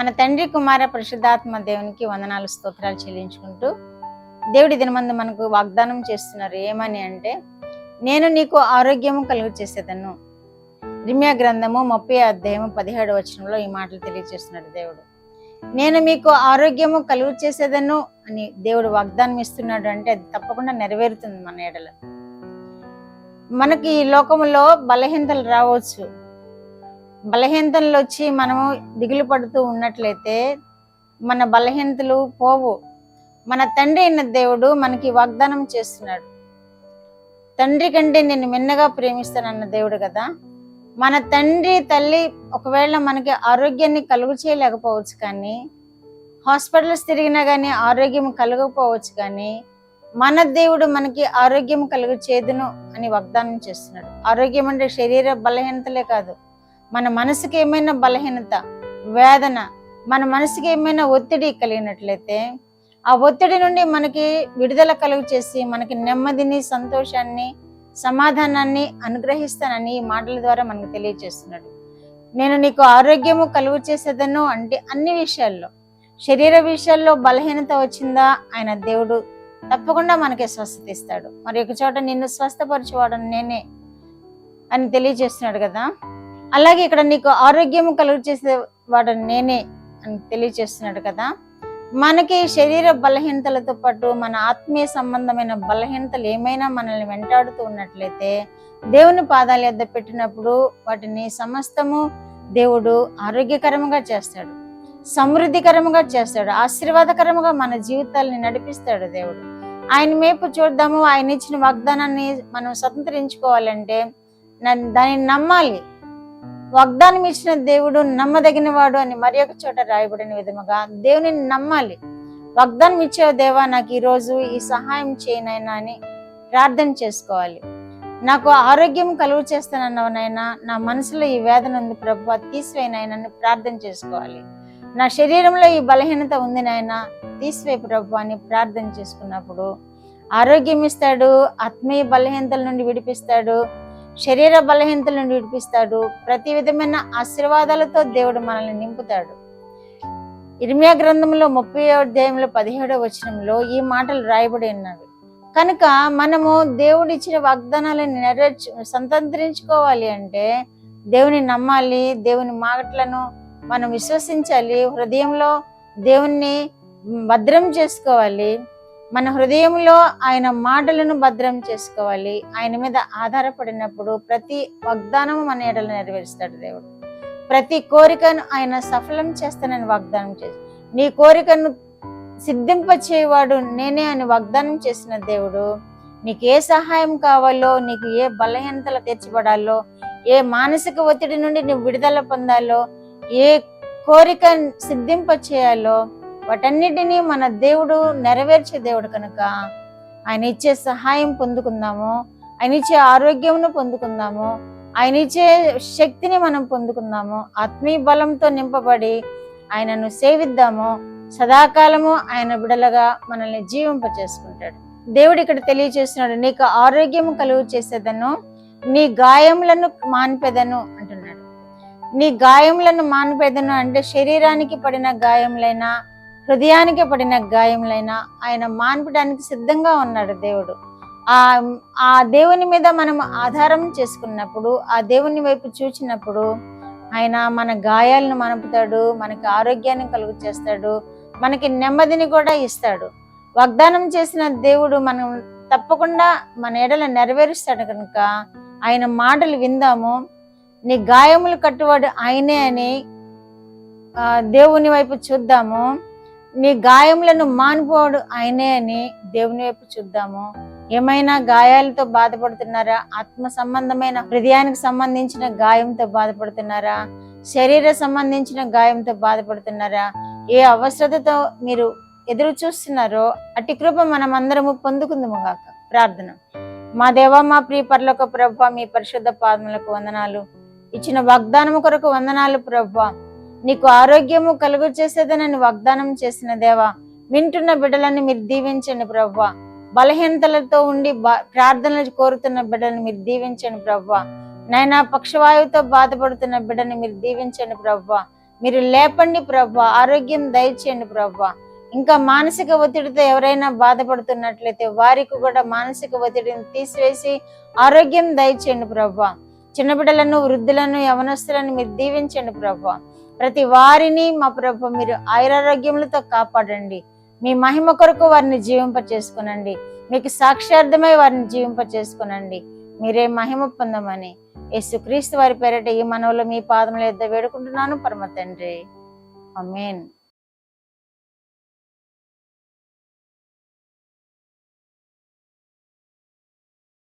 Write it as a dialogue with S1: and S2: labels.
S1: మన తండ్రి కుమార పరిశుద్ధాత్మ దేవునికి వందనాలు స్తోత్రాలు చెల్లించుకుంటూ దేవుడి దినమందు మనకు వాగ్దానం చేస్తున్నారు. ఏమని అంటే, నేను నీకు ఆరోగ్యము కలుగు చేసేదను. ఇర్మీయా గ్రంథము 30:17 ఈ మాటలు తెలియజేస్తున్నాడు దేవుడు. నేను మీకు ఆరోగ్యము కలుగు చేసేదను అని దేవుడు వాగ్దానం ఇస్తున్నాడు అంటే అది తప్పకుండా నెరవేరుతుంది మన ఎడల. మనకి ఈ లోకములో బలహీనతలు రావచ్చు. బలహీనతలు వచ్చి మనము దిగులు పడుతూ ఉన్నట్లయితే మన బలహీనతలు పోవు. మన తండ్రి అయిన దేవుడు మనకి వాగ్దానం చేస్తున్నాడు. తండ్రి కంటే నేను మిన్నగా ప్రేమిస్తానన్న దేవుడు కదా. మన తండ్రి తల్లి ఒకవేళ మనకి ఆరోగ్యాన్ని కలుగు చేయలేకపోవచ్చు, కానీ హాస్పిటల్స్ తిరిగినా కానీ ఆరోగ్యం కలగకపోవచ్చు, కానీ మన దేవుడు మనకి ఆరోగ్యం కలుగు చేదును అని వాగ్దానం చేస్తున్నాడు. ఆరోగ్యం అంటే శరీర బలహీనతలే కాదు, మన మనసుకి ఏమైనా బలహీనత, వేదన, మన మనసుకి ఏమైనా ఒత్తిడి కలిగినట్లయితే ఆ ఒత్తిడి నుండి మనకి విడుదల కలుగు చేసి మనకి నెమ్మదిని, సంతోషాన్ని, సమాధానాన్ని అనుగ్రహిస్తానని ఈ మాటల ద్వారా మనకు తెలియజేస్తున్నాడు. నేను నీకు ఆరోగ్యము కలుగు చేసేదను అంటే అన్ని విషయాల్లో, శరీర విషయాల్లో బలహీనత వచ్చిందా ఆయన దేవుడు తప్పకుండా మనకి స్వస్థత ఇస్తాడు. మరి ఒక చోట నిన్ను స్వస్థపరచువాడని నేనే అని తెలియజేస్తున్నాడు కదా. అలాగే ఇక్కడ నీకు ఆరోగ్యము కలుగు చేసేవాడని నేనే అని తెలియజేస్తున్నాడు కదా. మనకి శరీర బలహీనతలతో పాటు మన ఆత్మీయ సంబంధమైన బలహీనతలు ఏమైనా మనల్ని వెంటాడుతూ ఉన్నట్లయితే దేవుని పాదాల యొద్ద పెట్టినప్పుడు వాటిని సమస్తము దేవుడు ఆరోగ్యకరంగా చేస్తాడు, సమృద్ధికరంగా చేస్తాడు, ఆశీర్వాదకరంగా మన జీవితాలని నడిపిస్తాడు దేవుడు. ఆయన వైపు చూద్దాము. ఆయన ఇచ్చిన వాగ్దానాన్ని మనం స్వతంత్రించుకోవాలంటే దాన్ని నమ్మాలి. వాగ్దానం ఇచ్చిన దేవుడు నమ్మదగిన వాడు అని మరి ఒక చోట రాయబడిన విధముగా దేవుని నమ్మాలి. వాగ్దానం ఇచ్చే దేవా నాకు ఈరోజు ఈ సహాయం చేయనైనా అని ప్రార్థన చేసుకోవాలి. నాకు ఆరోగ్యం కలుగు చేస్తానన్నవనైనా, నా మనసులో ఈ వేదన ఉంది ప్రభువా తీసివేయనైనా ప్రార్థన చేసుకోవాలి. నా శరీరంలో ఈ బలహీనత ఉంది నాయనా తీసివే ప్రభువా అని ప్రార్థన చేసుకున్నప్పుడు ఆరోగ్యం ఇస్తాడు, ఆత్మీయ బలహీనతల నుండి విడిపిస్తాడు, శరీర బలహీనతల నుండి విడిపిస్తాడు, ప్రతి విధమైన ఆశీర్వాదాలతో దేవుడు మనల్ని నింపుతాడు. ఇర్మీయా గ్రంథంలో 30:17 ఈ మాటలు రాయబడి ఉన్నవి. కనుక మనము దేవుడు ఇచ్చిన వాగ్దానాలను సంతంత్రించుకోవాలి అంటే దేవుని నమ్మాలి, దేవుని మాటలను మనం విశ్వసించాలి, హృదయంలో దేవుణ్ణి భద్రం చేసుకోవాలి, మన హృదయంలో ఆయన మాటలను భద్రం చేసుకోవాలి. ఆయన మీద ఆధారపడినప్పుడు ప్రతి వాగ్దానము మన ఎడల నెరవేరుస్తాడు దేవుడు. ప్రతి కోరికను ఆయన సఫలం చేస్తానని వాగ్దానం చేసి, నీ కోరికను సిద్ధింపచేవాడు నేనే అని వాగ్దానం చేసిన దేవుడు నీకు ఏ సహాయం కావాలో, నీకు ఏ బలహీనతలు తీర్చబడాలో, ఏ మానసిక ఒత్తిడి నుండి నువ్వు విడుదల పొందాలో, ఏ కోరిక సిద్ధింపచేయాలో వాటన్నిటినీ మన దేవుడు నెరవేర్చే దేవుడు కనుక ఆయన ఇచ్చే సహాయం పొందుకుందాము, ఆయన ఇచ్చే ఆరోగ్యమును పొందుకుందాము, ఆయన ఇచ్చే శక్తిని మనం పొందుకుందాము, ఆత్మీయ బలంతో నింపబడి ఆయనను సేవిద్దాము. సదాకాలము ఆయన బిడలగా మనల్ని జీవింపచేసుకుంటాడు. దేవుడు ఇక్కడ తెలియజేస్తున్నాడు, నీకు ఆరోగ్యము కలుగు చేసేదను, నీ గాయములను మాన్పెదను అంటున్నాడు. నీ గాయములను మాన్పెదను అంటే శరీరానికి పడిన గాయములైనా, హృదయానికి పడిన గాయములైనా ఆయన మాన్పడానికి సిద్ధంగా ఉన్నాడు దేవుడు. ఆ దేవుని మీద మనం ఆధారం చేసుకున్నప్పుడు, ఆ దేవుని వైపు చూచినప్పుడు ఆయన మన గాయాలను మనపుతాడు, మనకి ఆరోగ్యాన్ని కలుగు చేస్తాడు, మనకి నెమ్మదిని కూడా ఇస్తాడు. వాగ్దానం చేసిన దేవుడు మనం తప్పకుండా మన ఎడల నెరవేరుస్తాడు కనుక ఆయన మాటలు విందాము. నీ గాయములు కట్టువాడు ఆయనే అని దేవుని వైపు చూద్దాము. నీ గాయములను మానుపోడు ఆయనే అని దేవుని వైపు చూద్దాము. ఏమైనా గాయాలతో బాధపడుతున్నారా? ఆత్మ సంబంధమైన హృదయానికి సంబంధించిన గాయంతో బాధపడుతున్నారా? శరీర సంబంధించిన గాయంతో బాధపడుతున్నారా? ఏ అవసరతతో మీరు ఎదురు చూస్తున్నారో అట్టి కృప మనం అందరము పొందుకుందాము గాక. ప్రార్థన. మా దేవా, మా ప్రియ పరలోక ప్రభువా, మీ పరిశుద్ధ పాదములకు వందనాలు. ఇచ్చిన వాగ్దానము కొరకు వందనాలు ప్రభువా. నీకు ఆరోగ్యము కలుగు చేసేదనని వాగ్దానం చేసిన దేవా, వింటున్న బిడ్డలను మీరు దీవించండి ప్రభువా. బలహీనతలతో ఉండి ప్రార్థనలు కోరుతున్న బిడ్డలను మీరు దీవించండి ప్రభువా. నైనా పక్షవాయువుతో బాధపడుతున్న బిడ్డని మీరు దీవించండి ప్రభువా. మీరు లేపండి ప్రభా, ఆరోగ్యం దయచేయండి ప్రభా. ఇంకా మానసిక ఒత్తిడితో ఎవరైనా బాధపడుతున్నట్లయితే వారికి కూడా మానసిక ఒత్తిడిని తీసివేసి ఆరోగ్యం దయచేయండి ప్రభా. చిన్న బిడ్డలను, వృద్ధులను, యవనస్తులను మీరు దీవించండి ప్రభా. ప్రతి వారిని మా ప్రభా మీరు ఆయురారోగ్యములతో కాపాడండి. మీ మహిమ కొరకు వారిని జీవింప చేసుకునండి. మీకు సాక్షార్థమై వారిని జీవింప చేసుకునండి. మీరే మహిమ పొందమని యేసుక్రీస్తు వారి పేరిట ఈ మనవులు మీ పాదముల యొద్ద వేడుకుంటున్నాను పరమ తండ్రి. ఆమేన్.